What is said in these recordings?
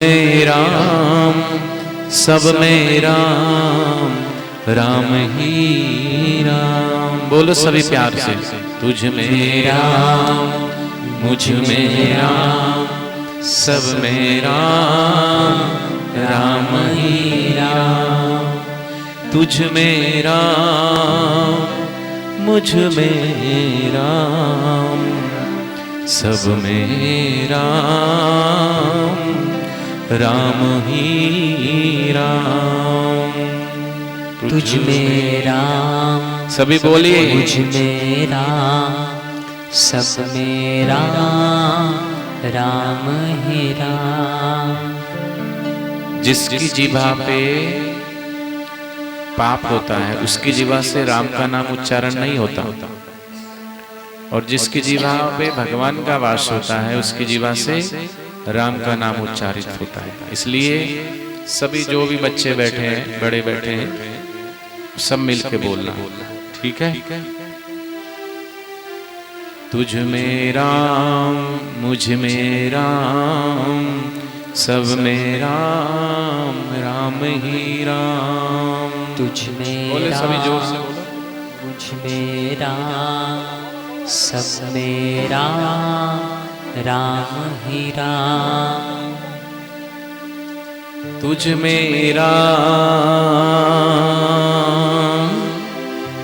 में राम, सब में राम, राम ही राम। बोलो सभी प्यार से। तुझ में राम, मुझ में राम, सब में राम, राम ही राम। तुझ में राम, मुझ में राम, सब में राम, राम ही राम। तुझ में राम, सभी बोलिए। मुझ में राम, सब में राम, राम ही राम। जिसकी जीभा पे पाप होता है उसकी जीभा से राम का नाम उच्चारण नहीं होता, और जिसकी जीभा पे भगवान का वास होता है उसकी जीभा से राम का नाम उच्चारित होता है। इसलिए सभी जो भी बच्चे बैठे हैं, बड़े बैठे हैं, सब मिलके बोलना, ठीक है। तुझ में राम, मुझ में राम, सब में राम, राम ही राम। तुझ में बोले सभी जोर से राम, मुझ में राम, सब में राम, राम ही राम। तुझ में राम,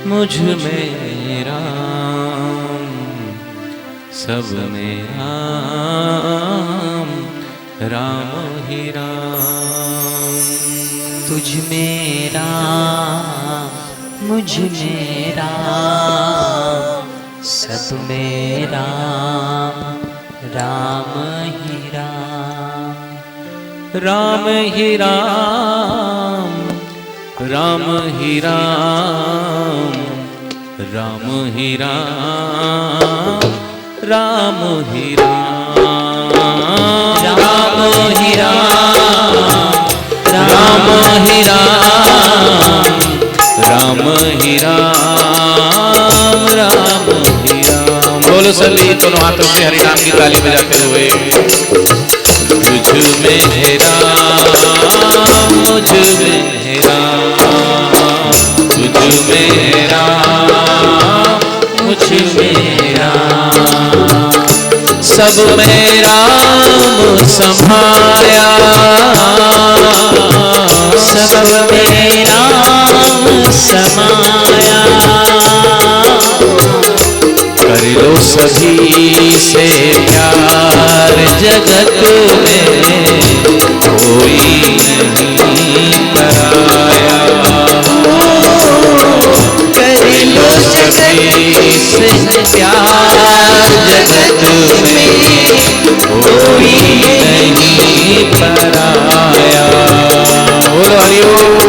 मुझ में राम, सब में राम, राम ही राम। तुझ में राम, मुझ में राम, सब में राम, राम ही राम। राम ही राम, राम ही राम, राम ही राम, राम ही राम, राम ही राम, राम ही राम, राम ही राम, राम ही राम। बोलो सभी दोनों हाथों से हरि नाम की ताली बजाते हुए। तुझ में राम, मुझ में राम, तुझ में राम, मुझ में राम, सब में राम समाया, सब में राम समाया। कर लो सभी से प्यार, जगत में कोई नहीं पराया। कर लो सभी से प्यार, जगत में कोई नहीं पराया। बोलो हरिओम।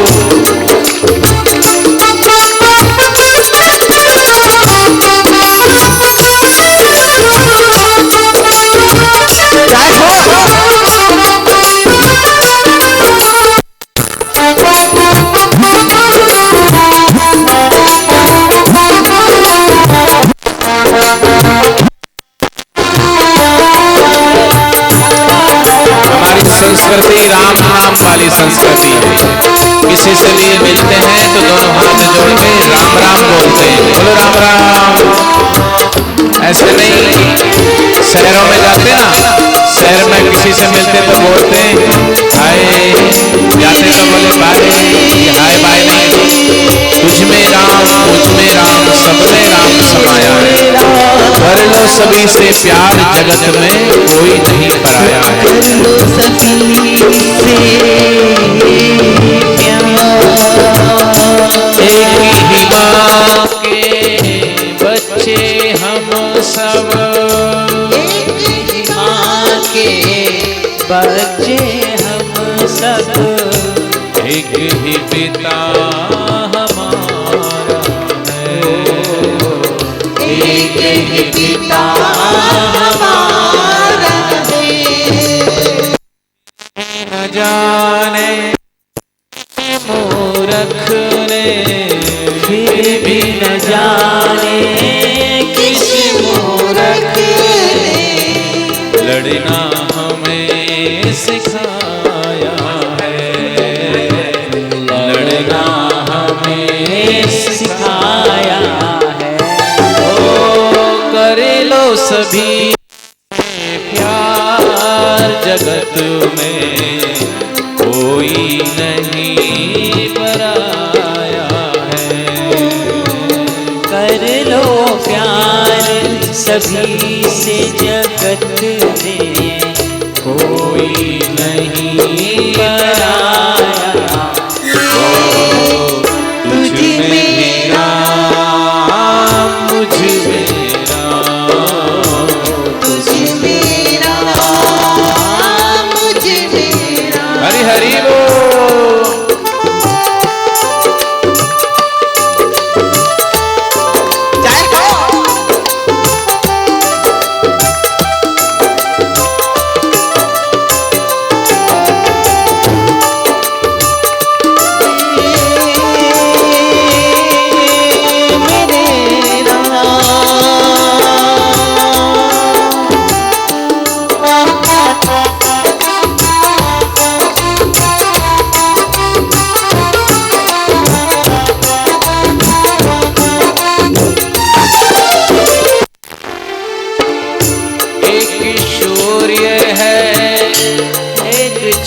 संस्कृति राम नाम वाली संस्कृति है। किसी से भी मिलते हैं तो दोनों हाथ जोड़ के राम राम बोलते हैं। बोलो राम राम। ऐसे नहीं, शहरों में जाते ना, शहर में किसी से मिलते तो बोलते हाय, जाते तो बोले बाय, हाय बाय नहीं। तुझ में राम, मुझ में राम, सब में राम समाया है। कर लो सभी से प्यार, जगत में कोई नहीं पराया है। एक ही माँ के बच्चे हम सब, एक ही माँ के बच्चे हम सब, एक ही पिता हमारा है, एक ही पिता हमारा है। न जाने मूर्ख ने, फिर भी न जाने किस मूर्ख ने लड़ना हमें सिखा सभी प्यार जगत में कोई नहीं पराया है। कर लो प्यार सभी से जगत में कोई नहीं पराया। तुझ में राम मुझ में राम, तुझ में राम मुझ में राम। हरि हरि बोल।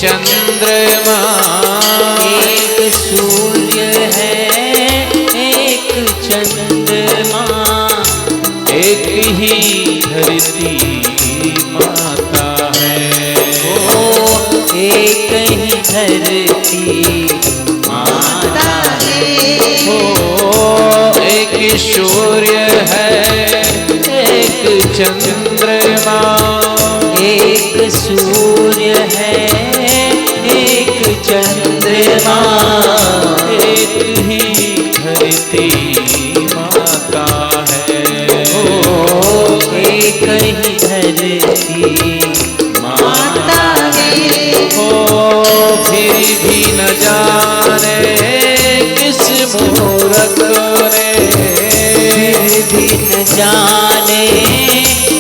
चंद्रमा एक सूर्य है, एक चंद्रमा, एक ही धरती माता है। ओ एक ही धरती माता है। ओ एक सूर्य है, एक चंद्रमा, एक सूर्य है, एक चंद्रमा, एक ही धरती माता है। ओ एक ही धरती माता है। ओ फिर भी न जाने किस मूरख ने, फिर भी न जाने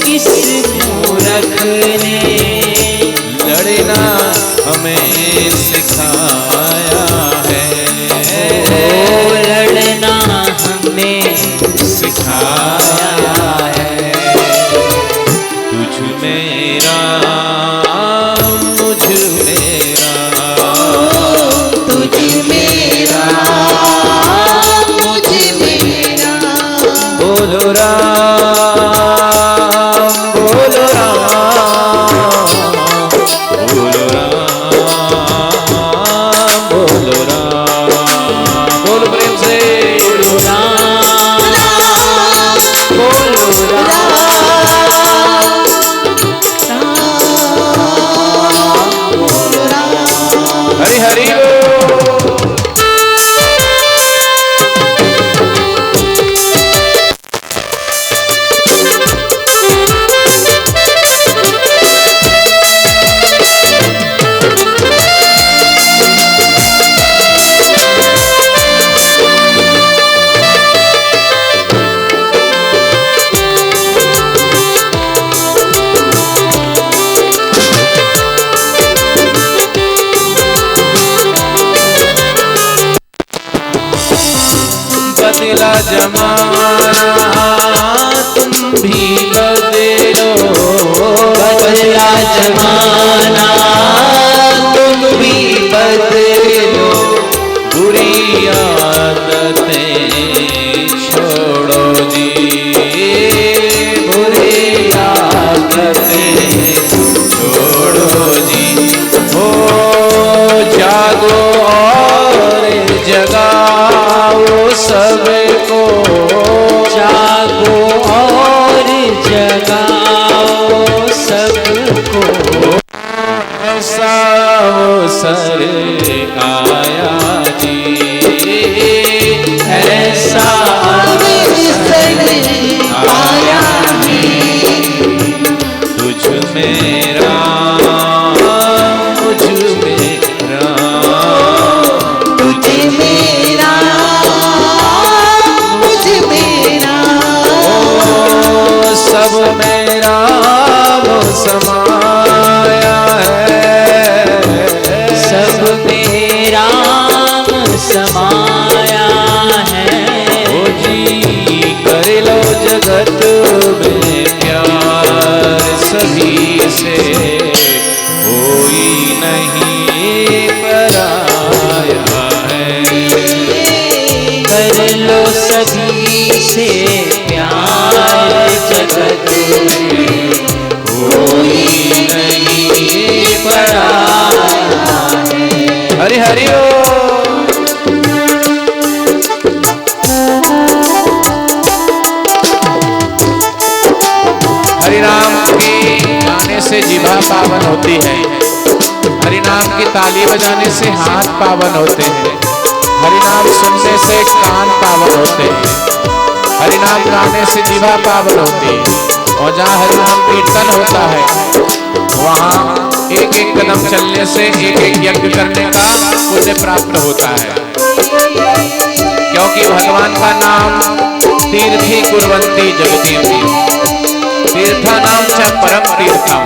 किस मूरख ने लड़ना हमें सिखाया है। ओ लड़ना हमें सिखाया है। तुझ में राम मुझ में राम, तुझ में राम मुझ में राम। बोलो राम बोलो राम, बोलो राम बोलो राम, बोलो प्रेम से बोलो राम बोलो राम। हरि हरि बोल। बदला जमाना तुम भी बदलो, बदला जमाना तुम भी बदलो। बुरी आदतें छोड़ो जी, बुरी आदतें छोड़ो जी। हो जागो और जगाओ सबको, जागो और जगाओ सबको। ऐसा अवसर आया जी, ऐसा अवसर आया तुझ में राम मुझ में राम, तुझ में राम मुझ में राम। ओ सब में राम समाया है, सब में राम नहीं पराया है। कर लो सभी से प्यार, जगत में कोई नहीं पराया है। हरि हरि ओ। हरि नाम के गाने से जीवा पावन होती है, हरि नाम की ताली बजाने से हाथ पावन होते हैं, हरि नाम सुनने से कान पावन होते हैं, हरि नाम गाने से जीवा पावन होती है। और जहाँ हरि नाम कीर्तन होता है वहाँ एक एक कदम चलने से एक एक यज्ञ करने का पुण्य प्राप्त होता है, क्योंकि भगवान का नाम तीर्थी कुर्वन्ति जगतीर्थी। तीर्था नाम च परम तीर्थम,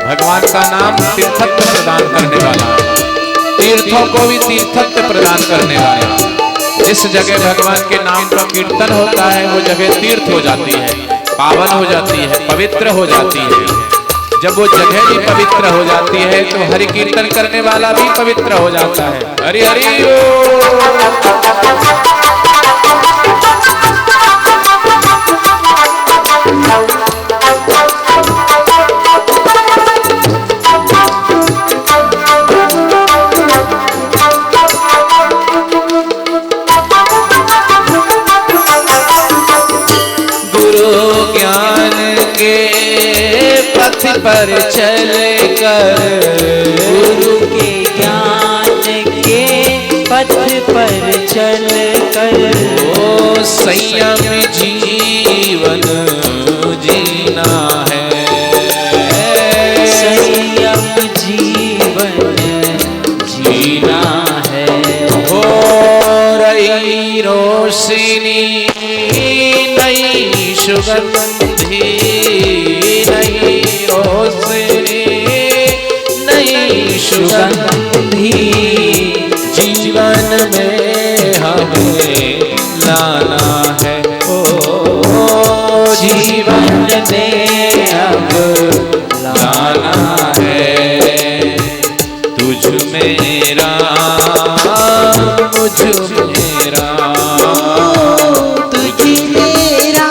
भगवान का नाम तीर्थत्व प्रदान करने वाला, तीर्थों को भी तीर्थत्व प्रदान करने वाला। जिस जगह भगवान के नाम का कीर्तन होता है वो जगह तीर्थ हो जाती है, पावन हो जाती है, पवित्र हो जाती है। जब वो जगह भी पवित्र हो जाती है तो हरि कीर्तन करने वाला भी पवित्र हो जाता है। हरि हरि ओ। पर चल कर, गुरु के ज्ञान के पथ पर चल कर, ओ संयम जीवन जीना है, संयम जीवन जीना है। ओ रही रोशनी नई सुगंधी, नई रोशनी नई सुगंधी, जीवन में हमें लाना है। ओ जीवन में अब लाना है। तुझ मेरा मुझ मेरा, तुझ मेरा मुझ मेरा,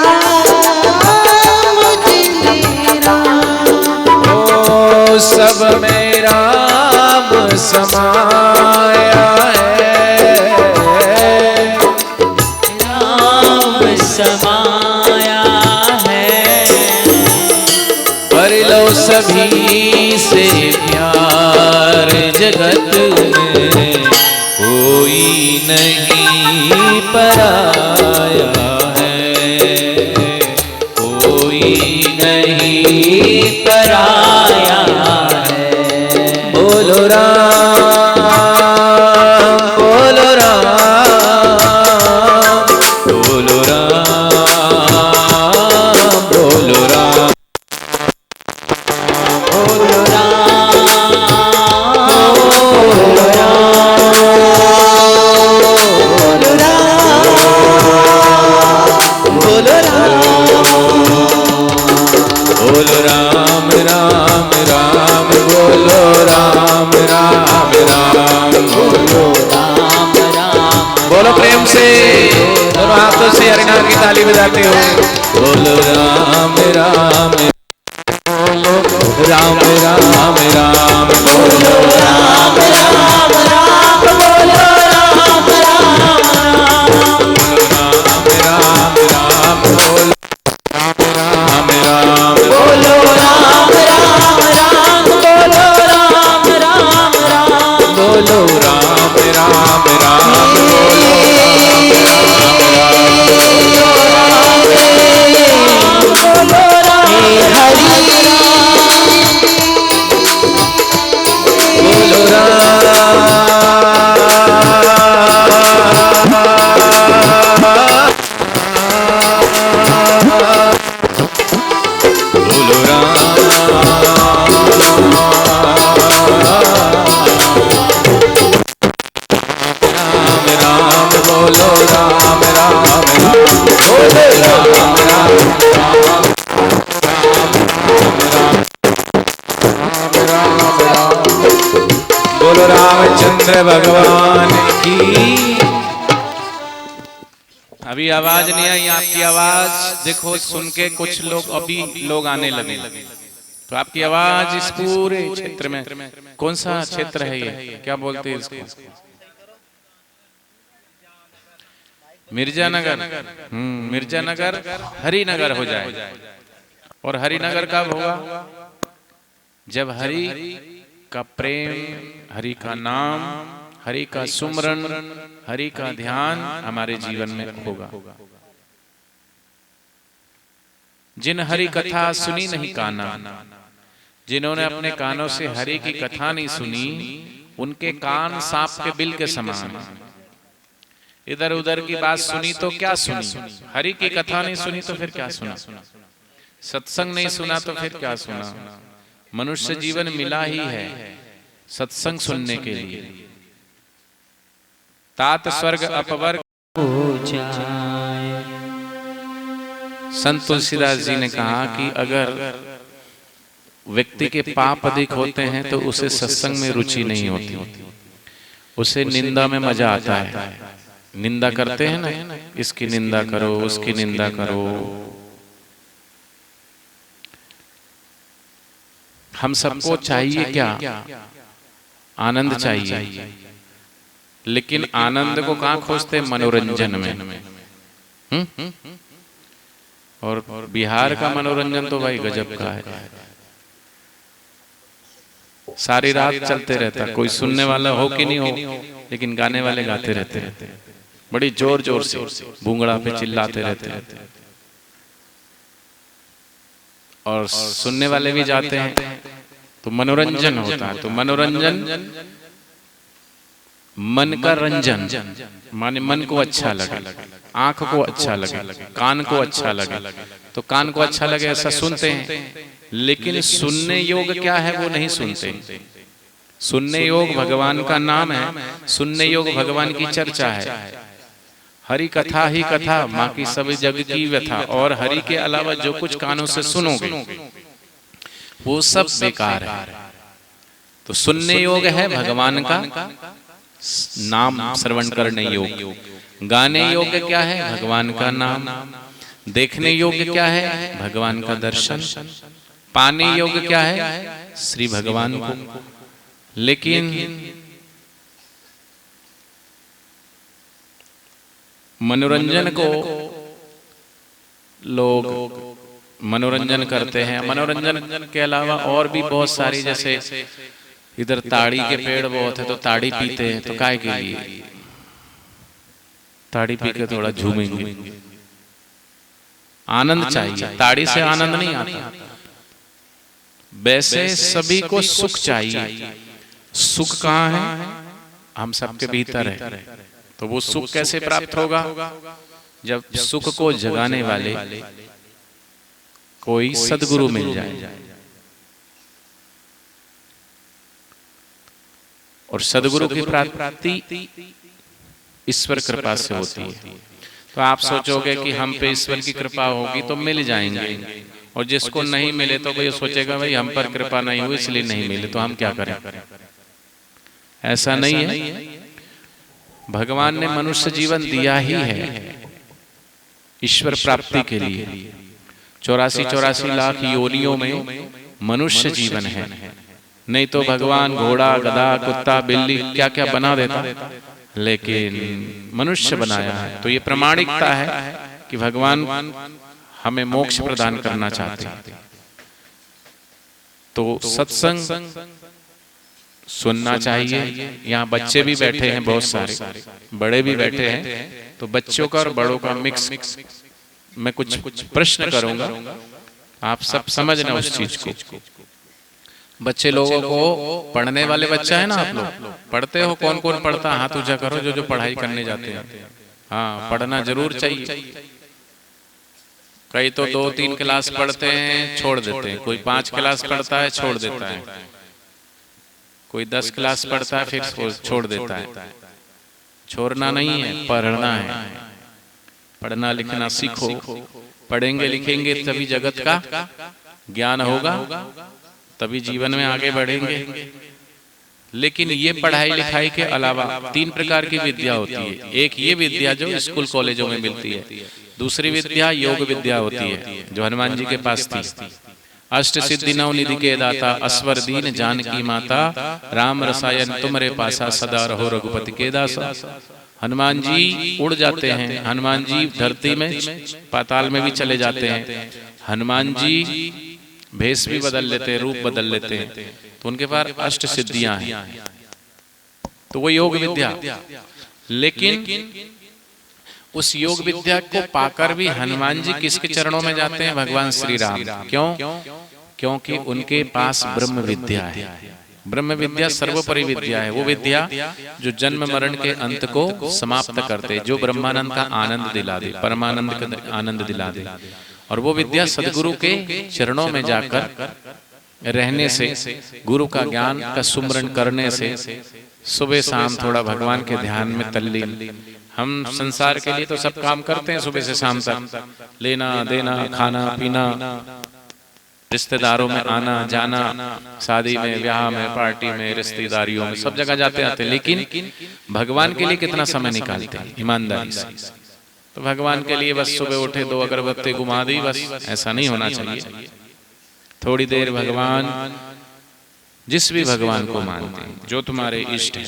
ओ सब में राम समाया है, राम समाया है। कर लो सभी से प्यार, जगत में कोई नहीं पराया है, कोई नहीं पराया है। बोलो राम, बोलो राम, बोलो राम, बोलो राम, बोलो राम, बोलो राम, बोलो राम, बोलो राम, बोलो राम राम राम, बोलो राम राम राम, बोलो राम राम। बोलो प्रेम से दोनों हाथों से हरिनाम की ताली बजाते हो। बोलो राम राम, राम राम राम, बोलो राम राम राम, बोलो राम राम राम, राम राम, बोलो राम राम, बोलो राम राम राम, बोलो राम राम राम, बोलो राम राम राम, बोलो बोलो रामचंद्र भगवान की। अभी आवाज नहीं आई आपकी आवाज देखो सुन के कुछ लोग अभी लोग आने लगे, तो आपकी आवाज इस पूरे क्षेत्र में, कौन सा क्षेत्र है ये, क्या बोलते हैं इसको, मिर्जानगर। मिर्जानगर हरिनगर हो जाए। और हरिनगर कब होगा, जब हरि का प्रेम, हरि का नाम, हरि का सुमरन, हरि का ध्यान हमारे जीवन में होगा। जिन हरि कथा सुनी नहीं काना, जिन्होंने अपने कानों से हरि की कथा नहीं सुनी, उनके कान सांप के बिल के समान। इधर उधर की बात सुनी तो क्या सुनी, हरि की कथा नहीं सुनी तो फिर क्या सुना, सत्संग नहीं सुना तो फिर क्या सुना। मनुष्य जीवन मिला ही है सत्संग सुनने के लिए। तात स्वर्ग अपवर्ग संत तुलसीदास जी ने कहा कि अगर व्यक्ति के पाप अधिक होते हैं तो उसे सत्संग में रुचि नहीं होती, उसे निंदा में मजा आता है। निंदा करते हैं ना, इसकी निंदा करो, उसकी निंदा करो। हम सबको चाहिए क्या, आनंद चाहिए, लेकिन आनंद को कहाँ खोजते, मनोरंजन में। और बिहार का मनोरंजन तो भाई गजब का है, सारी रात चलते रहता, कोई सुनने वाला हो कि नहीं हो, लेकिन गाने वाले गाते रहते, बड़ी जोर जोर से भूंगड़ा पे चिल्लाते रहते, और सुनने वाले भी जाते हैं, तो मनोरंजन होता है। तो मनोरंजन मन का रंजन, माने मन को अच्छा लगे, आंख को अच्छा लगे, कान को अच्छा लगे, तो कान को अच्छा लगे ऐसा सुनते हैं। लेकिन सुनने योग क्या है वो नहीं सुनते। सुनने योग भगवान का नाम है, सुनने योग भगवान की चर्चा है। हरि कथा ही कथा, बाकी सब जग की व्यथा। और हरि के अलावा जो कुछ कानों से सुनोगे वो सब बेकार है। तो सुनने योग है भगवान का नाम श्रवण करने योग। गाने योग्य क्या है, भगवान का नाम। देखने योग्य क्या है, भगवान का दर्शन। पाने योग्य क्या है, श्री भगवान को। लेकिन मनोरंजन को लोग मनोरंजन करते हैं। मनोरंजन के अलावा और भी बहुत सारी, जैसे इधर ताड़ी के पेड़ बहुत है तो ताड़ी पीते हैं, तो काय के लिए ताड़ी पी के थोड़ा झूमेंगे। आनंद चाहिए, ताड़ी से आनंद नहीं आता। वैसे सभी को सुख चाहिए। सुख कहाँ है, हम सबके भीतर है। तो वो सुख कैसे प्राप्त होगा, जब सुख को जगाने वाले कोई सद्गुरु मिल जाए। और सद्गुरु की प्राप्ति ईश्वर कृपा से होती है। तो आप सोचोगे कि हम पे ईश्वर की कृपा होगी तो मिल जाएंगे, और जिसको नहीं मिले तो वो सोचेगा भाई हम पर कृपा नहीं हुई इसलिए नहीं मिले, तो हम क्या करें। ऐसा नहीं है। भगवान ने मनुष्य जीवन दिया ही है ईश्वर प्राप्ति के लिए। 84 लाख योनियों में मनुष्य जीवन है, नहीं तो भगवान घोड़ा, गधा, कुत्ता, बिल्ली क्या क्या बना देता, लेकिन मनुष्य बनाया है। तो ये प्रामाणिकता है कि भगवान हमें मोक्ष प्रदान करना चाहते हैं। तो सत्संग सुनना चाहिए। यहाँ बच्चे भी बैठे हैं, बहुत सारे बड़े भी बैठे हैं, तो बच्चों का और बड़ों का मिक्स। मैं कुछ प्रश्न करूंगा, आप सब समझना उस चीज को। बच्चे लोगों को, पढ़ने वाले बच्चा है ना, आप लोग पढ़ते हो, कौन कौन पढ़ता, हाथ ऊंचा करो जो जो पढ़ाई करने जाते हैं। हाँ, पढ़ना जरूर चाहिए। कई तो 2-3 क्लास पढ़ते हैं छोड़ देते हैं, कोई 5 क्लास पढ़ता है छोड़ देता है, कोई 10 क्लास पढ़ता है फिर छोड़ देता है। छोड़ना नहीं है, पढ़ना है। पढ़ना लिखना सीखो, पढ़ेंगे लिखेंगे तभी जगत का ज्ञान होगा, तभी जीवन में आगे बढ़ेंगे। लेकिन ये पढ़ाई लिखाई के अलावा 3 प्रकार की विद्या होती है। एक ये विद्या जो स्कूल कॉलेजों में मिलती है, दूसरी विद्या योग विद्या होती है जो हनुमान जी के पास थी। अष्ट सिद्धि नव निधि के दाता, असवर दीन जानकी माता, राम रसायन तुम्हारे पासा, सदा रहो रघुपति के दासा। हनुमान जी उड़ जाते हैं, हनुमान जी धरती में पाताल में भी चले जाते हैं, हनुमान जी भेष भी बदल लेते हैं, रूप बदल लेते हैं, तो उनके पास अष्ट सिद्धियां हैं, तो वो योग विद्या। लेकिन उस योग विद्या को पाकर भी हनुमान जी किसके चरणों में जाते हैं? भगवान श्री राम। क्यों? क्योंकि उनके पास ब्रह्म विद्या है। ब्रह्म विद्या सर्वोपरि विद्या है, वो विद्या जो जन्म मरण के अंत को समाप्त करते, जो ब्रह्मानंद का आनंद दिला दे, परमानंद का आनंद दिला दे। और वो विद्या सदगुरु के चरणों में जाकर रहने से, गुरु का ज्ञान का सुमरण करने से, सुबह शाम थोड़ा भगवान के ध्यान में तल्लीन। हम संसार के लिए तो सब काम करते हैं सुबह से शाम तक, लेना देना, खाना पीना, रिश्तेदारों में आना जाना, शादी में, ब्याह में, पार्टी में, रिश्तेदारियों में, सब जगह जाते आते, लेकिन भगवान के लिए कितना समय निकालते हैं ईमानदारी से? तो भगवान के लिए बस सुबह उठे 2 अगरबत्ती घुमा दी, बस ऐसा नहीं होना चाहिए। थोड़ी देर भगवान, जिस भी भगवान को मानते हैं, जो तुम्हारे इष्ट है,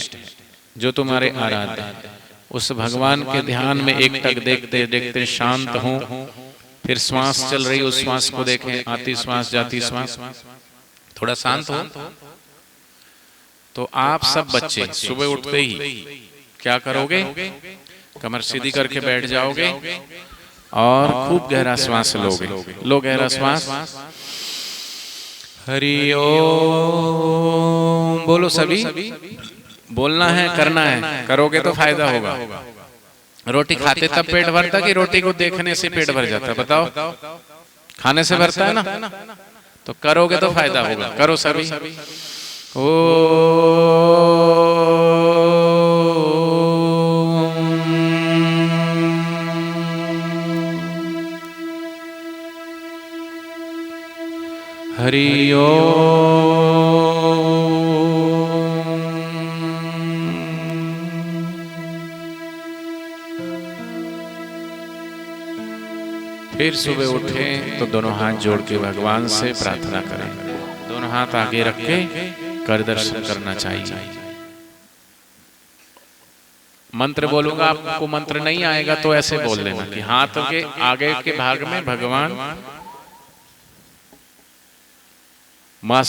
जो तुम्हारे आराध्य है, उस भगवान के ध्यान में एक टक देखते देखते शांत हो। फिर श्वास चल रही, उस श्वास को देखें, आती श्वास जाती श्वास, थोड़ा शांत हो। तो आप सब बच्चे सुबह उठते ही क्या करोगे? कमर सीधी करके बैठ जाओगे और खूब गहरा श्वास लोगे। लो गहरा श्वास, हरि ओम बोलो। सभी बोलना है, करना है, करोगे तो फायदा होगा। रोटी खाते तब पेट भरता कि रोटी को देखने से पेट भर जाता? बताओ, खाने से भरता है ना? तो करोगे तो फायदा होगा। करो सभी। ओ हरि ओम। फिर सुबह उठे तो दोनों हाथ जोड़ के भगवान से प्रार्थना करें। दोनों हाथ आगे रख के कर दर्शन करना चाहिए। मंत्र बोलूंगा, आपको मंत्र नहीं आएगा तो ऐसे बोल लेना कि हाथ के आगे के भाग में भगवान मां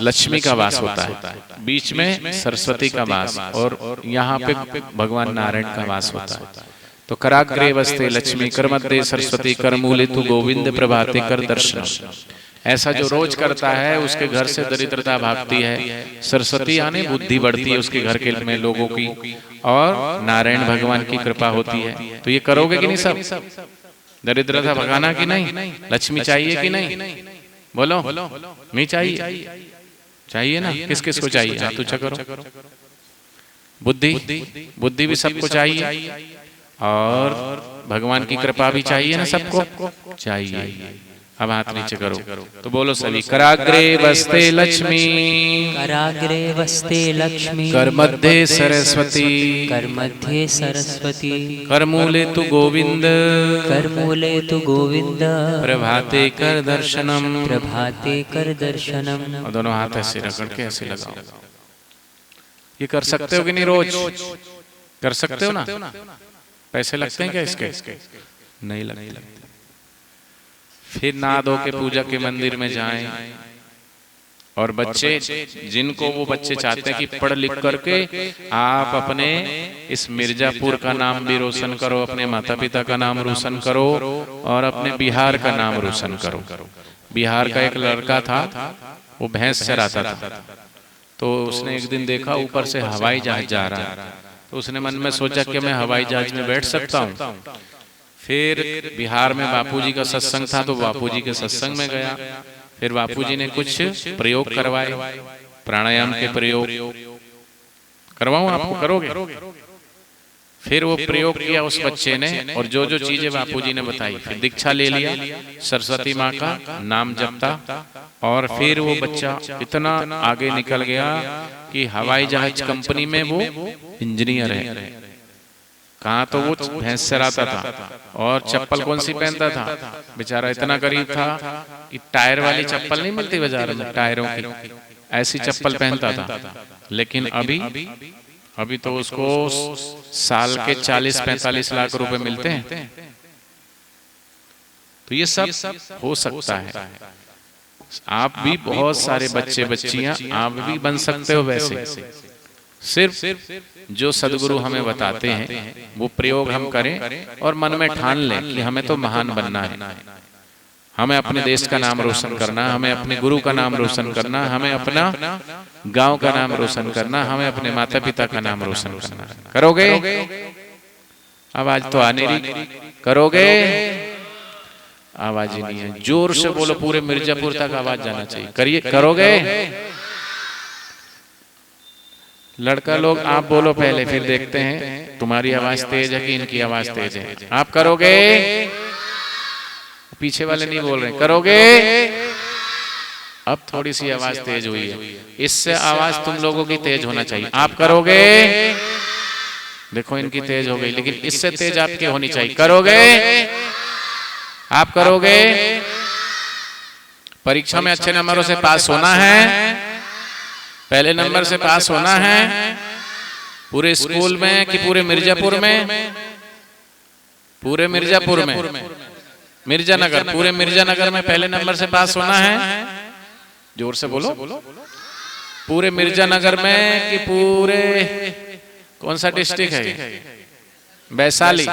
लक्ष्मी का वास होता है, बीच में सरस्वती का वास, और यहाँ पे भगवान नारायण का वास होता है। तो कराग्रे वस्ते लक्ष्मी, कर मध्य सरस्वती, कर मूले तू गोविंद, प्रभाते कर दर्शन। ऐसा जो रोज करता है उसके घर से दरिद्रता भागती है, सरस्वती आने बुद्धि बढ़ती है उसके घर के में लोगों की, और नारायण भगवान की कृपा होती है। तो ये करोगे कि नहीं सब? दरिद्रता भगाना कि नहीं? लक्ष्मी चाहिए कि नहीं? बोलो, नहीं चाहिए? चाहिए ना? किस किस को चाहिए? हाथ ऊंचा करो। बुद्धि भी सबको चाहिए, और भगवान की कृपा भी चाहिए ना? सबको चाहिए। अब हाथ नीचे करो तो बोलो सभी, कराग्रे वस्ते लक्ष्मी, कराग्रे वस्ते लक्ष्मी, कर मध्य सरस्वती, कर मध्य सरस्वती, कर मूले तू गोविंद, कर मूले तु गोविंद, प्रभाते कर दर्शनम, प्रभाते कर दर्शनम। और दोनों हाथ ऐसे रगड़ के ऐसे लगाओ। ये कर सकते हो कि नहीं? रोज कर सकते हो ना? पैसे लगते हैं क्या इसके? नहीं लगते। फिर नहा धो के पूजा के मंदिर में जाएं, और बच्चे जिनको वो बच्चे चाहते हैं कि पढ़ लिख करके आप अपने इस मिर्जापुर का नाम भी रोशन करो, अपने माता पिता का नाम रोशन करो, और अपने बिहार का नाम रोशन करो। बिहार का एक लड़का था, वो भैंस चराता था, तो उसने एक दिन देखा ऊपर से हवाई जहाज जा रहा है, तो उसने मन में सोचा कि मैं हवाई जहाज में बैठ सकता हूँ। फिर बिहार में बापूजी का सत्संग था, तो बापूजी के सत्संग में गया। फिर बापूजी ने कुछ प्रयोग करवाए, प्राणायाम के प्रयोग। करवाऊं आपको? करोगे? फिर वो प्रयोग किया उस बच्चे ने, और जो जो चीजें बापूजी ने बताई, फिर दीक्षा ले लिया, सरस्वती माँ का नाम जपता, और फिर वो बच्चा इतना आगे निकल गया कि हवाई जहाज कंपनी में वो इंजीनियर है। कहाँ तो वो भैंस चराता था, और चप्पल कौन सी पहनता था, बेचारा इतना गरीब था कि टायर वाली चप्पल नहीं मिलती बाजार में, टायरों की, ऐसी चप्पल पहनता था। लेकिन अभी तो उसको साल के 40-45 लाख रुपए मिलते हैं। तो ये सब हो सकता है। आप भी बहुत सारे बच्चे बच्चियां आप भी बन सकते हो वैसे। सिर्फ जो सदगुरु हमें बताते हैं वो प्रयोग हम करें और मन में ठान लें कि हमें तो महान बनना है, हमें अपने देश का नाम रोशन करना, हमें अपने गुरु का नाम रोशन करना, हमें अपना गांव का नाम रोशन करना, हमें अपने माता पिता का नाम रोशन करना। करोगे? आवाज तो आने रही, करोगे? आवाज ही नहीं है, जोर से बोलो, पूरे मिर्जापुर तक आवाज जाना चाहिए। करिए, करोगे? लड़का लोग आप बोलो पहले, फिर देखते हैं तुम्हारी आवाज तेज है कि इनकी आवाज तेज है। आप करोगे? पीछे वाले नहीं बोल रहे, करोगे? अब थोड़ी सी आवाज तेज हुई है, इससे आवाज तुम लोगों की तेज होना चाहिए। आप करोगे? देखो इनकी तेज हो गई, लेकिन इससे तेज आपकी होनी चाहिए। करोगे? आप करोगे? परीक्षा में अच्छे नंबरों से पास होना है, पहले नंबर से पास होना है, पूरे स्कूल में कि पूरे मिर्जापुर में? पूरे मिर्जापुर में, मिर्जानगर, पूरे मिर्जानगर में पहले नंबर से पास होना है। जोर से बोलो, पूरे मिर्जानगर में कि पूरे, कौन सा डिस्ट्रिक्ट है? वैशाली।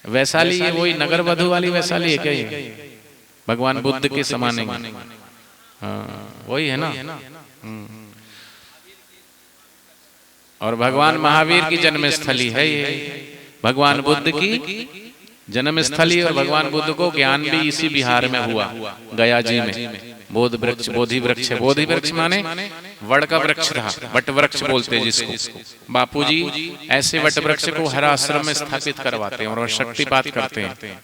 वैशाली ये वही नगर वधु वाली वैशाली है क्या? ये भगवान बुद्ध के समान है, हाँ वही है ना। और भगवान महावीर की जन्मस्थली है ये, भगवान बुद्ध की जन्मस्थली। और भगवान बुद्ध को ज्ञान भी इसी बिहार में हुआ, गया जी में। बोधि वृक्ष, बोधि वृक्ष, बोधि वृक्ष माने वड़ का वृक्ष था, वट वृक्ष बोलते जिसको। बापूजी ऐसे वट वृक्ष को हर आश्रम में स्थापित करवाते हैं और शक्तिपात करते हैं।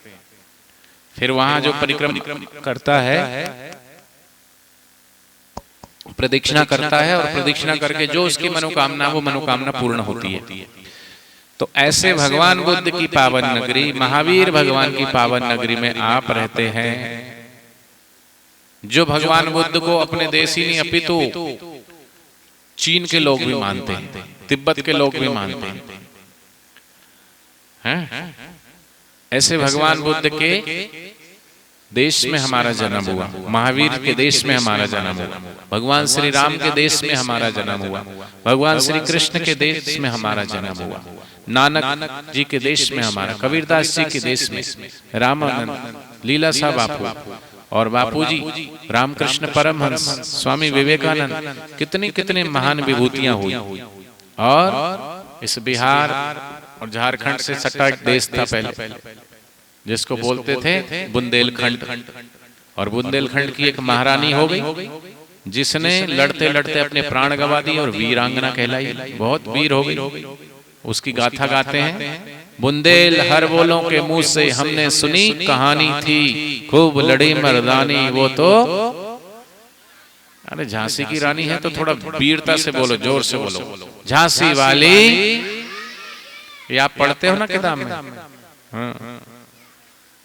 फिर वहां जो परिक्रमा करता है, प्रदक्षिणा करता है, और प्रदक्षिणा करके जो उसकी मनोकामना, वो मनोकामना पूर्ण होती है। तो ऐसे भगवान बुद्ध की पावन नगरी, महावीर भगवान की पावन नगरी में आप रहते हैं, जो भगवान बुद्ध को अपने देश ही नहीं अपितु चीन के लोग भी मानते हैं, तिब्बत के लोग भी मानते हैं। ऐसे भगवान बुद्ध के देश में हमारा जन्म हुआ, महावीर के देश में हमारा जन्म हुआ, भगवान श्री राम के देश में हमारा जन्म हुआ, भगवान श्री कृष्ण के देश में हमारा जन्म हुआ, नानक जी के देश में हमारा, कबीरदास जी के देश में, रामानंद, लीला साहब बापू, और बापूजी रामकृष्ण परमहंस, स्वामी विवेकानंद, कितनी कितनी महान विभूतियां हुई। और इस बिहार और झारखंड से सटा एक देश था पहले, जिसको बोलते थे बुंदेलखंड। और बुंदेलखंड की एक महारानी हो गई, जिसने लड़ते लड़ते अपने प्राण गंवा दिए और वीरांगना कहलाई, बहुत वीर हो गई। उसकी गाथा गाते हैं, बुंदेल हर बोलों के मुंह से हमने सुनी कहानी थी, खूब लड़ी मर्दानी वो तो। अरे झांसी की रानी है तो थोड़ा वीरता से बोलो, जोर से बोलो, झांसी वाली। ये आप पढ़ते हो ना किताब में। हाँ।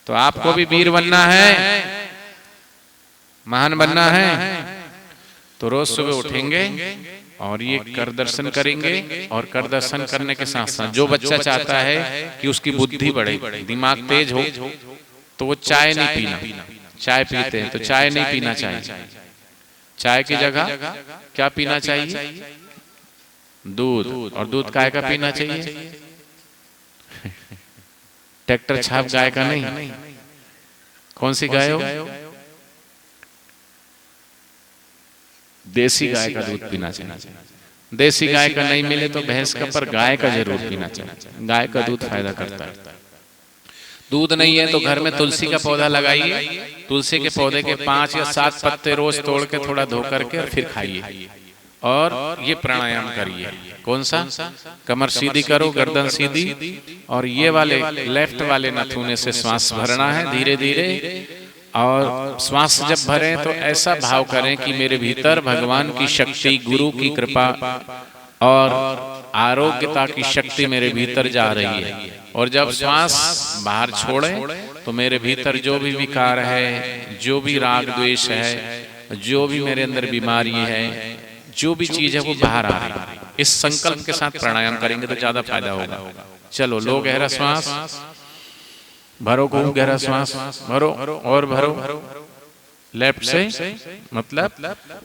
तो आपको भी वीर बनना है, महान बनना है, तो रोज सुबह उठेंगे और ये कर दर्शन करेंगे। और कर दर्शन करने के साथ साथ जो बच्चा चाहता है कि उसकी बुद्धि बढ़े, दिमाग तेज हो, तो वो चाय नहीं पीना। चाय पीते हैं तो चाय नहीं पीना चाहिए। चाय की जगह क्या पीना चाहिए? दूध। और दूध गाय का पीना चाहिए, ट्रैक्टर छाप गाय का नहीं। कौन सी गाय हो? देसी गाय का दूध पीना चाहिए। देसी गाय का नहीं मिले तो भैंस का, पर गाय का जरूर पीना चाहिए। गाय का दूध फायदा करता है। दूध नहीं है तो घर में तुलसी का पौधा लगाइए, तुलसी के पौधे के 5 या 7 पत्ते रोज तोड़ के थोड़ा धो करके और फिर खाइए। और ये प्राणायाम करिए। कौन सा? कमर सीधी करो, गर्दन सीधी, और ये वाले लेफ्ट वाले नथुने से श्वास भरना है धीरे धीरे। और श्वास जब भरें तो ऐसा भाव करें कि मेरे भीतर भगवान की शक्ति, गुरु की कृपा और आरोग्यता की शक्ति मेरे भीतर जा रही है। और जब श्वास बाहर छोड़ें तो मेरे भीतर जो भी विकार है, जो भी राग द्वेष है, जो भी मेरे अंदर बीमारी है, जो भी चीज है वो बाहर आ रही है। इस संकल्प के साथ प्राणायाम करेंगे तो ज्यादा फायदा होगा। चलो लो गहरा श्वास भरो, खूब गहरा श्वास भरो और भरो। लेफ्ट से मतलब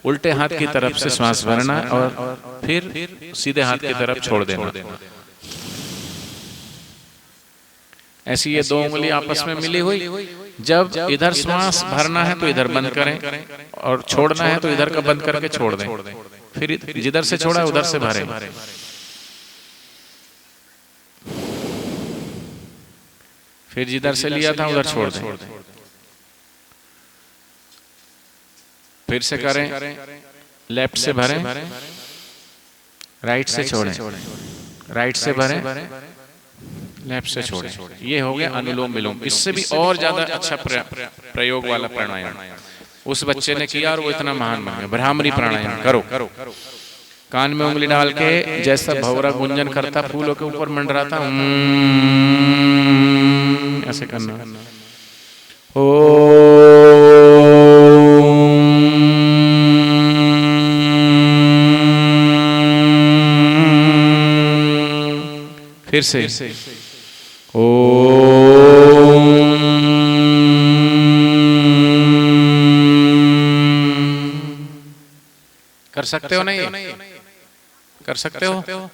उल्टे हाथ की तरफ से श्वास भरना और फिर सीधे हाथ की तरफ छोड़ देना। ऐसी ये दो उंगली आपस में मिली हुई। जब इधर श्वास भरना है तो इधर बंद करें और छोड़ना है तो इधर का बंद करके छोड़ दें। फिर जिधर से छोड़ा है उधर से भरें। फिर जिधर से लिया था उधर छोड़ दें। फिर से करें, लेफ्ट से भरें, राइट से छोड़ें, राइट से भरें, लेफ्ट से छोड़ें। ये हो गया अनुलोम विलोम। इससे भी और ज्यादा अच्छा प्रयोग वाला प्राणायाम उस बच्चे ने किया और वो इतना महान बन गया। भ्रामरी प्राणायाम करो। कान में उंगली डाल के जैसा भौरा गुंजन करता, फूलों के ऊपर मंडराता, ऐसे करना। ओ फिर से ओ कर सकते हो? नहीं कर सकते हो?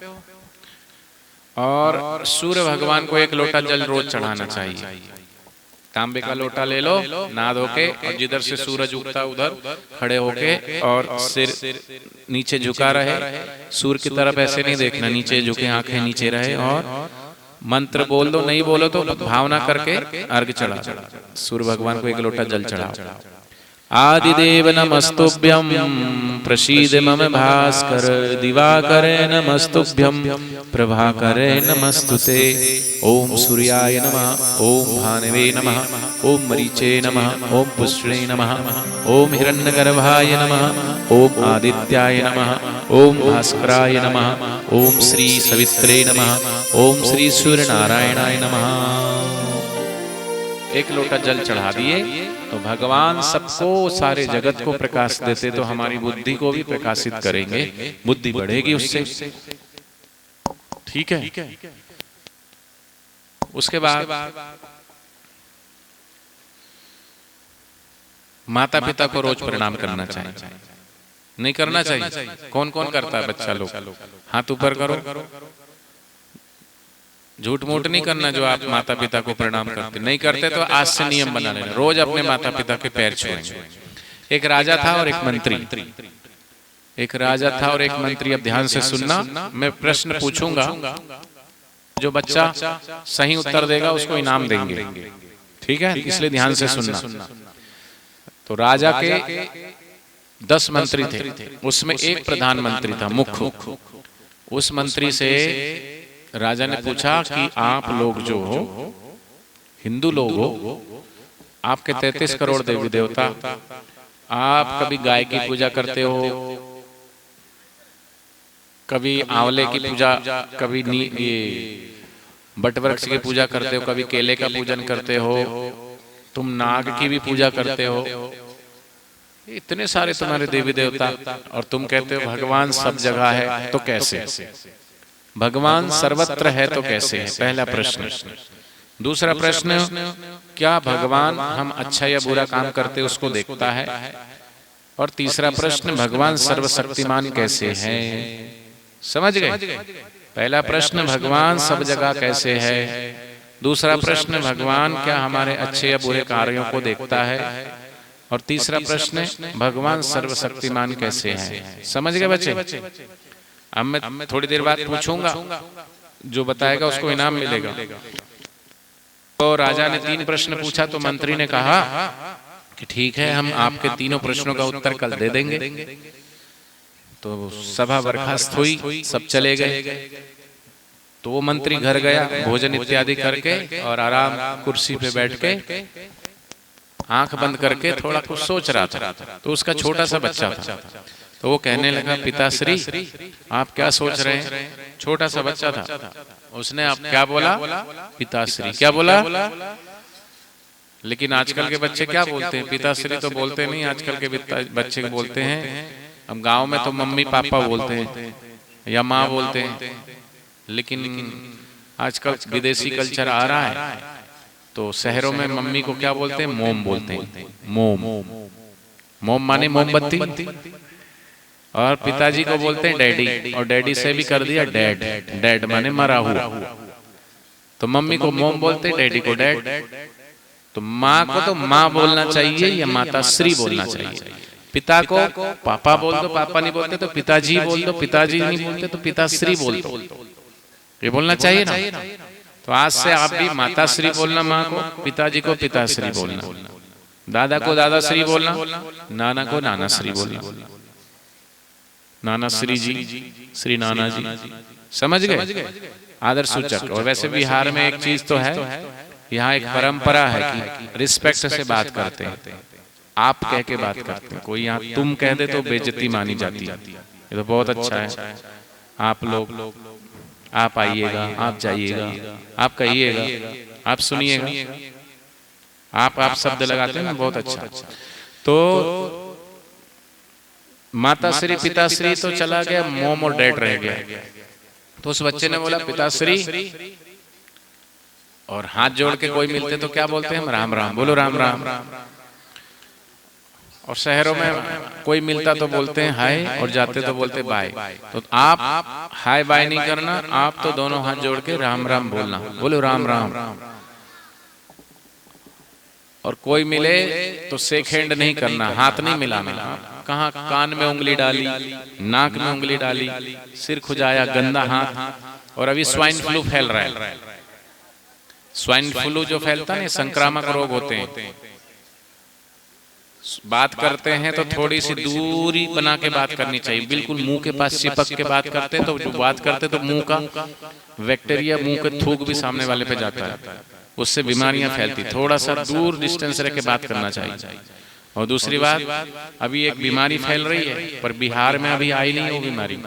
और सूर्य भगवान को एक लोटा जल रोज चढ़ाना चाहिए। तांबे का लोटा ले लो, नहा धो के, और जिधर से सूरज उगता उधर खड़े होके और सिर नीचे झुका रहे, सूर्य की तरफ ऐसे नहीं देखना, नीचे झुके, आंखें नीचे रहे, और मंत्र बोल दो, नहीं बोलो तो भावना करके अर्घ चढ़ा। सूर्य भगवान को एक लोटा जल चढ़ाओ। आदिदेव नमस्तुभ्यं प्रसीद मम भास्कर, दिवाकर नमस्तुभ्यं प्रभाकर नमस्तुते। ओम सूर्याय नमः, ओम भानवे नमः, ओम मरीचे नमः, ओम पुष्णे नमः, ओम हिरण्यगर्भाय नमः, ओम आदित्याय नमः, ओम भास्कराय नमः, ओम श्री सवित्रे नमः, ओम श्री सूर्य नारायणाय नमः। एक लोटा जल चढ़ा दिए तो भगवान सबको, सारे जगत को प्रकाश देते, तो हमारी बुद्धि को भी प्रकाशित करेंगे, बुद्धि बढ़ेगी उससे। ठीक है। उसके बाद माता पिता को रोज प्रणाम करना चाहिए। नहीं करना चाहिए? कौन कौन करता है बच्चा लोग? हाथ ऊपर करो। झूठ मूठ नहीं करना जो आप माता पिता को प्रणाम करते। नहीं करते तो आज से नियम बना लेना, रोज अपने माता पिता के पैर छुएंगे। एक राजा था और एक मंत्री। एक राजा था और एक मंत्री। अब ध्यान से सुनना, मैं प्रश्न पूछूंगा, जो बच्चा सही उत्तर देगा उसको इनाम देंगे। ठीक है, इसलिए ध्यान से सुनना। तो राजा के 10 मंत्री थे, उसमें एक प्रधानमंत्री था, मुख्य। उस मंत्री से राजा ने पूछा कि आप लोग जो हो, हिंदू लोग हो, आपके 33 करोड़ देवी देवता, आप कभी गाय की पूजा करते हो, कभी आंवले की पूजा, कभी बट वृक्ष की पूजा करते हो, कभी केले का पूजन करते हो, तुम नाग की भी पूजा करते हो, इतने सारे तुम्हारे देवी देवता, और तुम कहते हो भगवान सब जगह है, तो कैसे? भगवान सर्वत्र है तो कैसे है? पहला प्रश्न। दूसरा प्रश्न, क्या भगवान हम अच्छा या बुरा काम करते उसको देखता है? और तीसरा प्रश्न, भगवान सर्वशक्तिमान कैसे है? समझ गए? पहला प्रश्न, भगवान सब जगह कैसे है? दूसरा प्रश्न, भगवान क्या हमारे अच्छे या बुरे कार्यों को देखता है? और तीसरा प्रश्न, भगवान सर्वशक्तिमान कैसे है? समझ गए बच्चे? अब मैं थोड़ी देर बाद पूछूंगा, जो बताएगा उसको इनाम मिलेगा। तो राजा ने 3 प्रश्न पूछा, तो मंत्री ने कहा कि ठीक है, हम आपके तीनों प्रश्नों का उत्तर कल दे देंगे। तो सभा बर्खास्त हुई, सब चले गए। तो वो मंत्री घर गया भोजन इत्यादि करके और आराम कुर्सी पे बैठ के आंख बंद करके थोड़ा कुछ सोच रहा था। तो उसका छोटा सा बच्चा था, तो वो कहने लगा, पिताश्री आप क्या सोच रहे हैं? छोटा सा बच्चा था, उसने आप क्या बोला? पिताश्री। क्या बोला? लेकिन आजकल के बच्चे क्या बोलते हैं? पिताश्री तो बोलते नहीं, आजकल के बच्चे बोलते हैं, हम गांव में तो मम्मी पापा बोलते हैं या माँ बोलते हैं, लेकिन आजकल विदेशी कल्चर आ रहा है तो शहरों में मम्मी को क्या बोलते हैं? मोम बोलते हैं। मोम, मोम माने मोमबत्ती, और पिताजी को बोलते हैं डैडी, और डैडी से भी कर दिया डैड, डैड माने मरा हुआ। तो मम्मी को मोम बोलते, डैडी को डैड। तो माँ को तो माँ बोलना चाहिए या माताश्री बोलना चाहिए। पिता को पापा बोल दो, पापा नहीं बोलते तो पिताजी बोल दो, पिताजी नहीं बोलते तो पिताश्री बोल दो, ये बोलना चाहिए ना। तो आज से आप भी माताश्री बोलना माँ को, पिताजी को पिताश्री बोलना, दादा को दादाश्री बोलना, नाना को नानाश्री बोलना। नानाश्री जी, श्री नाना जी, समझ गए? आदर सूचक। और वैसे बिहार में एक चीज तो है, यहाँ एक परंपरा है कि रिस्पेक्ट से बात करते हैं, आप कह के बात करते हैं। कोई यहाँ तुम कह दे तो बेइज्जती मानी जाती है। ये तो बहुत अच्छा है। आप लोग, आप आइएगा, आप जाइएगा, आप कहिएगा, आप सुनिएगा, आप शब्द लगाते हैं ना, बहुत अच्छा। तो माताश्री पिताश्री तो चला गया, मोम और डैड रह गया। तो उस बच्चे ने बोला पिताश्री, और हाथ जोड़ के कोई मिलते तो क्या बोलते हैं? हम राम राम, बोलो राम राम। और शहरों में कोई मिलता तो बोलते हैं हाय, और जाते तो बोलते बाय। तो आप हाय बाय नहीं करना, आप तो दोनों हाथ जोड़ के राम राम बोलना, बोलो राम राम। और कोई मिले तो शेक हैंड नहीं करना, हाथ नहीं मिलाना। कहाँ कान में उंगली डाली, नाक में उंगली डाली, सिर खुजाया, गंदा हाथ। और अभी स्वाइन फ्लू फैल रहा है। स्वाइन फ्लू जो फैलता है, संक्रामक रोग होते हैं। बात करते हैं तो थोड़ी सी दूरी बना के बात करनी चाहिए। बिल्कुल मुंह के पास चिपक के बात करते हैं तो जो बात करते तो मुंह का बैक्टीरिया, मुंह के थूक भी सामने वाले पे जाता है, उससे बीमारियां फैलती। थोड़ा सा दूर डिस्टेंस रह के बात करना चाहिए। और दूसरी बात, अभी एक बीमारी फैल रही है पर बिहार में अभी आई नहीं वो बीमारी।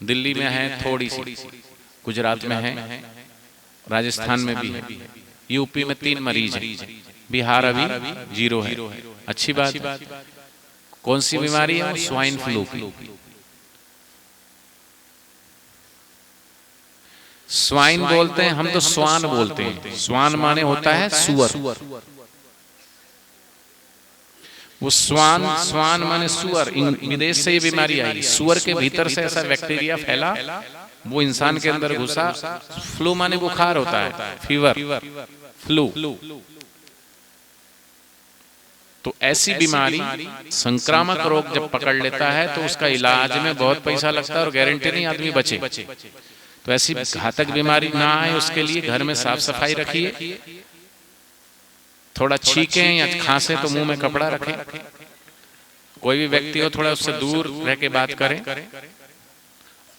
दिल्ली में है थोड़ी सी, गुजरात में है, राजस्थान में भी है, यूपी में 3 मरीज है, बिहार अभी 0 है। अच्छी बात। कौन सी बीमारी है? स्वाइन फ्लू की। स्वाइन बोलते हैं हम, तो स्वान बोलते हैं। स्वान माने होता है सुअर। वो स्वान माने सुअर। विदेश से ये बीमारी आई, सुअर के भीतर से ऐसा बैक्टीरिया फैला, वो इंसान के अंदर घुसा। फ्लू माने बुखार होता है, फीवर, फ्लू। तो ऐसी बीमारी, संक्रामक रोग जब पकड़ लेता है तो उसका इलाज में बहुत पैसा लगता है और गारंटी नहीं आदमी बचे। तो ऐसी घातक बीमारी ना आए उसके लिए घर में साफ सफाई रखिए। थोड़ा छींकें या खांसे तो मुंह में कपड़ा रखें। कोई भी व्यक्ति हो थोड़ा उससे दूर रह के बात करें।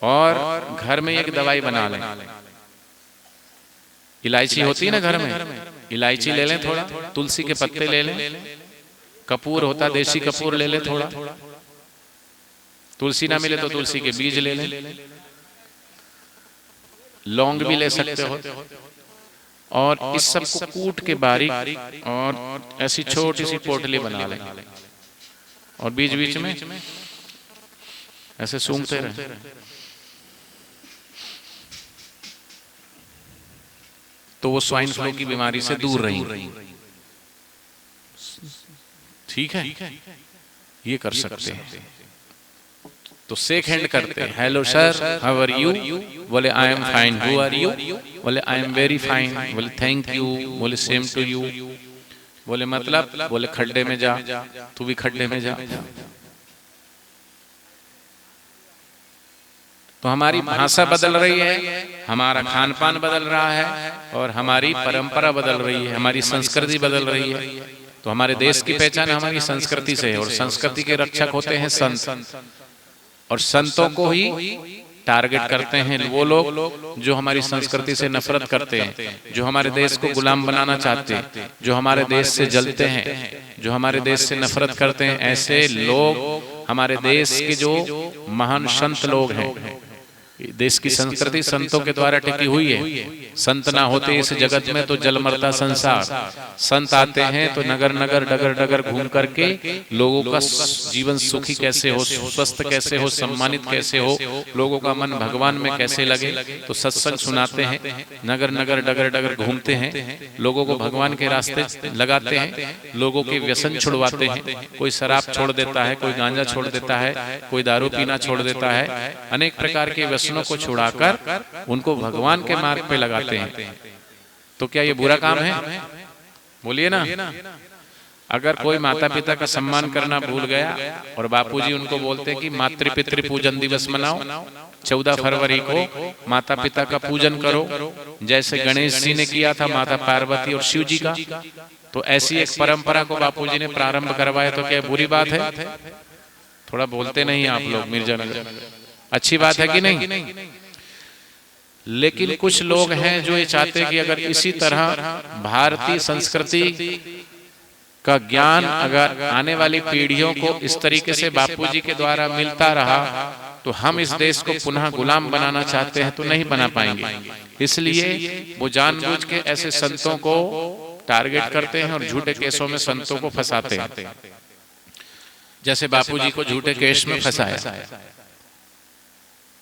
और घर में एक दवाई बना लें। इलायची होती है ना घर में, इलायची ले लें, थोड़ा तुलसी के पत्ते ले लें, कपूर होता देशी कपूर ले लें थोड़ा, तुलसी ना मिले तो तुलसी के बीज ले लें, लौंग भी ले सकते हो। और इस सब को कूट के बारीक और ऐसी छोटी सी पोटली बना लें और बीच बीच में ऐसे सूंघते रहें। तो वो स्वाइन फ्लू की बीमारी से दूर रहेंगे। ठीक है, ये कर सकते हैं। तो शेक हैंड करते हैं, hello sir, how are you? बोले I am fine, who are you? बोले आई एम वेरी फाइन। बोले थैंक यू। बोले सेम टू यू। बोले मतलब? बोले खड्डे में जा, तू भी खड्डे में जा। तो हमारी भाषा बदल रही है, हमारा खान पान बदल रहा है और हमारी परंपरा बदल रही है, हमारी संस्कृति बदल रही है। तो हमारे देश की पहचान हमारी संस्कृति से है, और संस्कृति के रक्षक होते हैं संत, और संतों को ही टारगेट करते हैं वो लोग जो हमारी संस्कृति से नफरत करते हैं, जो हमारे देश को गुलाम बनाना चाहते हैं, जो हमारे देश से जलते हैं, जो हमारे देश से नफरत करते हैं। ऐसे लोग हमारे देश के जो महान संत लोग हैं, देश की संस्कृति संतों के द्वारा टिकी हुई है। संत ना होते इस जगत में तो जल मरता संसार। संत आते हैं तो नगर नगर डगर डगर घूम करके लोगों का जीवन सुखी कैसे हो, स्वस्थ कैसे हो, सम्मानित कैसे हो, लोगों का मन भगवान में कैसे लगे, तो सत्संग सुनाते हैं, नगर नगर डगर डगर घूमते हैं, लोगों को भगवान के रास्ते लगाते हैं, लोगों के व्यसन छुड़वाते हैं। कोई शराब छोड़ देता है, कोई गांजा छोड़ देता है, कोई दारू पीना छोड़ देता है, अनेक प्रकार के व्यसनों को छुड़ाकर उनको भगवान के मार्ग पे लगाते हैं। तो क्या ये बुरा काम है? बोलिए ना। अगर कोई माता पिता का सम्मान करना भूल गया और बापूजी उनको बोलते हैं कि मातृ पितृ पूजन दिवस मनाओ, 14 फरवरी को माता पिता का पूजन करो, जैसे गणेश जी ने किया था माता पार्वती और शिव जी का, तो ऐसी एक परंपरा को बापूजी ने प्रारंभ करवाया, तो क्या बुरी बात है? थोड़ा बोलते नहीं आप लोग मिर्जानगर, अच्छी बात है कि नहीं? लेकिन कुछ लोग हैं जो ये चाहते हैं कि अगर इसी तरह भारतीय संस्कृति का ज्ञान अगर आने वाली पीढ़ियों को इस तरीके से बापूजी के द्वारा मिलता रहा तो हम इस देश को पुनः गुलाम बनाना चाहते हैं तो नहीं बना पाएंगे। इसलिए वो जानबूझ के ऐसे संतों को टारगेट करते हैं और झूठे केसों में संतों को फंसाते हैं। जैसे बापूजी को झूठे केस में फंसाया,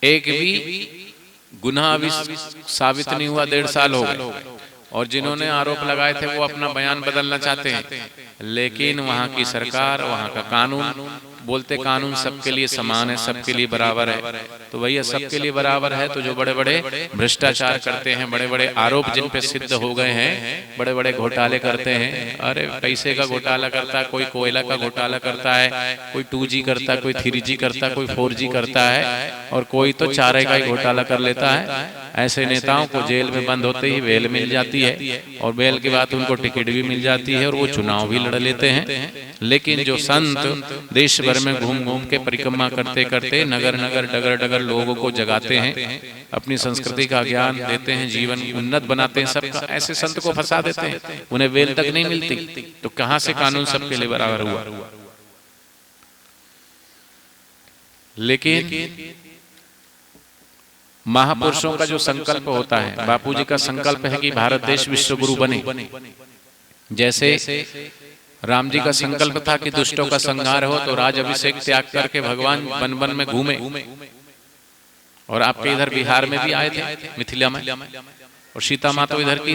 एक भी गुनाह अभी साबित नहीं हुआ, 1.5 साल हो गए, और जिन्होंने आरोप लगाए थे वो अपना बयान बदलना चाहते हैं, लेकिन वहां की सरकार, वहां का कानून बोलते कानून सबके लिए समान है, सबके लिए बराबर है। तो भैया सबके लिए बराबर है तो जो बड़े बड़े भ्रष्टाचार करते हैं, बड़े बड़े आरोप जिन पे सिद्ध हो गए हैं, बड़े बड़े घोटाले करते हैं, अरे पैसे का घोटाला करता है, कोई कोयला का घोटाला करता है, कोई 2G करता है, कोई 3G करता है, कोई 4G करता है, और कोई तो चारे का ही घोटाला कर लेता है। ऐसे नेताओं को जेल में बंद होते ही बेल मिल जाती है, और बेल के बाद उनको टिकट भी मिल जाती है और वो चुनाव भी लड़ लेते हैं। लेकिन जो संत देश भर में घूम घूम के परिक्रमा करते करते नगर नगर डगर डगर लोगों को जगाते हैं, अपनी संस्कृति का ज्ञान देते हैं, जीवन उन्नत बनाते हैं सबका, ऐसे संत को फंसा देते हैं, उन्हें बेल तक नहीं मिलती। तो कहां से कानून सबके लिए बराबर हुआ? लेकिन महापुरुषों का जो संकल्प होता है, बापूजी का संकल्प है कि भारत देश विश्व गुरु बने। जैसे राम जी का संकल्प था कि दुष्टों का संहार हो, तो राज अभिषेक त्याग करके भगवान वन वन में घूमे, और आपके इधर बिहार में भी आए थे, मिथिला में, और सीता माँ तो इधर की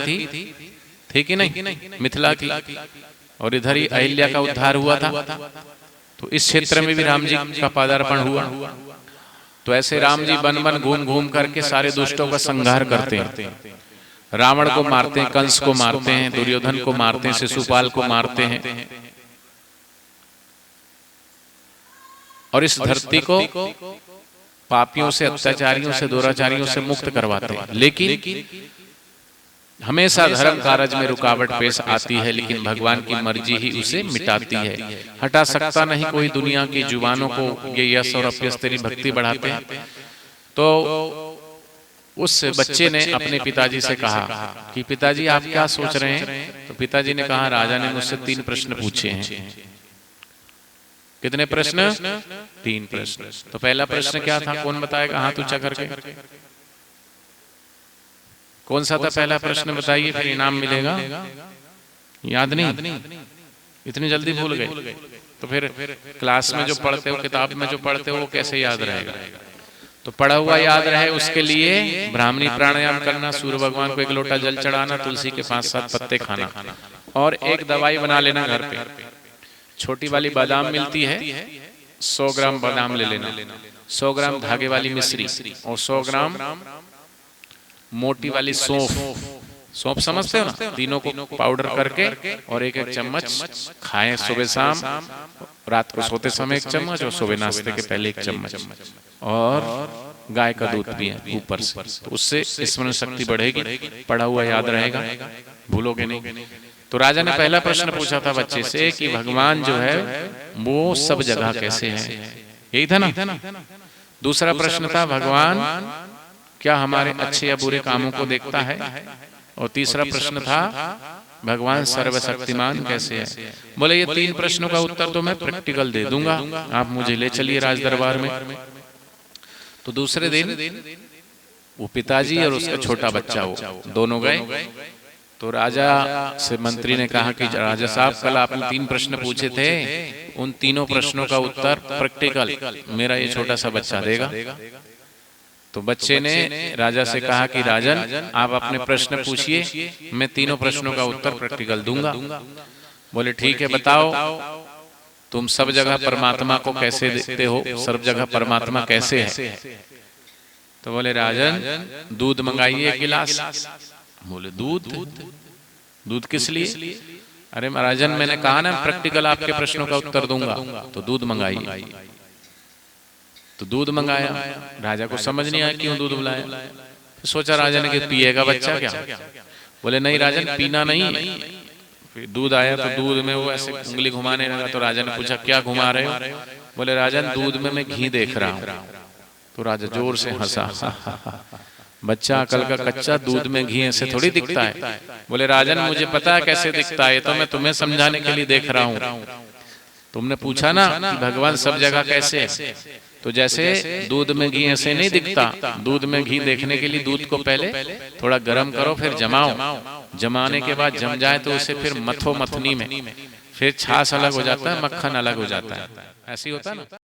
थी कि नहीं, मिथिला की, और इधर ही अहिल्या का उद्धार हुआ था। तो इस क्षेत्र में भी राम जी का पदार्पण हुआ। तो ऐसे राम जी वन वन घूम घूम करके सारे दुष्टों का संहार करते हैं, रावण को मारते हैं, कंस को मारते हैं, दुर्योधन को मारते हैं, शिशुपाल को मारते हैं, और इस धरती को पापियों से, अत्याचारियों से, दुराचारियों से मुक्त करवाते हैं। लेकिन हमेशा धर्म कार्य में रुकावट पेश आती है, लेकिन भगवान की मर्जी ही उसे मिटाती है। हटा सकता नहीं कोई दुनिया की जुबानों को ये यश और अपयश तेरी भक्ति बढ़ाते हैं। तो उस बच्चे ने अपने पिताजी से कहा कि पिताजी आप क्या सोच रहे हैं? तो पिताजी ने कहा राजा ने मुझसे 3 प्रश्न पूछे हैं। कितने प्रश्न? 3 प्रश्न। तो पहला प्रश्न क्या था, कौन बताएगा? हाथ ऊंचा करके। कौन सा था पहला प्रश्न, बताइए, फिर इनाम मिलेगा। याद नहीं? इतनी जल्दी भूल गए? तो फिर क्लास में जो पढ़ते हो, किताब में जो पढ़ते हो, वो कैसे याद रहेगा? तो पढ़ा हुआ याद रहे उसके लिए ब्राह्मणी प्राणायाम करना, सूर्य भगवान को 1 लोटा जल चढ़ाना, तुलसी के 5-7 पत्ते खाना, और एक दवाई बना लेना घर पे। छोटी वाली बादाम मिलती है, 100 ग्राम बादाम ले लेना, 100 ग्राम धागे वाली मिश्री, और 100 ग्राम मोटी वाली सौंफ समझते हो ना, तीनों को पाउडर करके और 1-1 चम्मच खाएं सुबह शाम, रात को सोते समय 1 चम्मच, और सुबह नाश्ते के पहले 1 चम्मच, और गाय का दूध पिए ऊपर से। तो उससे स्मरण शक्ति बढ़ेगी, पढ़ा हुआ याद रहेगा, भूलोगे नहीं। तो राजा ने पहला प्रश्न पूछा था बच्चे से कि भगवान जो है वो सब जगह कैसे है, यही था ना। दूसरा प्रश्न था भगवान क्या हमारे अच्छे या बुरे कामों को देखता है, और तीसरा प्रश्न था भगवान सर्वशक्तिमान कैसे है। बोले ये 3 प्रश्नों का उत्तर तो मैं प्रैक्टिकल दे दूंगा, आप मुझे ले चलिए राज दरबार में। तो दूसरे दिन वो पिताजी और उसका छोटा बच्चा वो दोनों गए। तो राजा से मंत्री ने कहा कि राजा साहब कल आपने 3 प्रश्न पूछे थे, उन तीनों प्रश्नों का उत्तर प्रैक्टिकल मेरा ये छोटा सा बच्चा देगा। तो बच्चे ने राजा से कहा कि राजन आप अपने प्रश्न पूछिए, मैं तीनों प्रश्नों का उत्तर प्रैक्टिकल दूंगा। बोले ठीक है बताओ तुम सब जगह परमात्मा को कैसे देखते हो, सब जगह परमात्मा कैसे है। तो बोले राजन दूध मंगाइए 1 गिलास। बोले दूध किस लिए? अरे राजन मैंने कहा ना प्रैक्टिकल आपके प्रश्नों का उत्तर दूंगा, तो दूध मंगाइए। तो दूध मंगाया, राजा को समझ नहीं आया क्यों दूध बुलाया। तो सोचा राजा ने कि पिएगा बच्चा क्या। बोले नहीं राजन पीना नहीं। फिर दूध आया तो दूध में वो ऐसे उंगली घुमाने लगा। तो राजा ने पूछा क्या घुमा रहे हो। बोले राजन दूध में मैं घी देख रहा हूँ। तो राजा जोर से हंसा। बच्चा अकल का कच्चा, दूध में घी ऐसे थोड़ी दिखता है। बोले राजन मुझे पता है कैसे दिखता है, तो मैं तुम्हें समझाने के लिए देख रहा हूँ। तुमने पूछा ना कि भगवान सब जगह कैसे है, तो जैसे दूध में घी ऐसे नहीं दिखता, दूध में घी देखने के लिए दूध को पहले थोड़ा गर्म करो, फिर जमाओ, जमाने के बाद जम जाए तो उसे फिर मथो मथनी में, फिर छाछ अलग हो जाता है, मक्खन अलग हो जाता है, ऐसे ही होता है ना।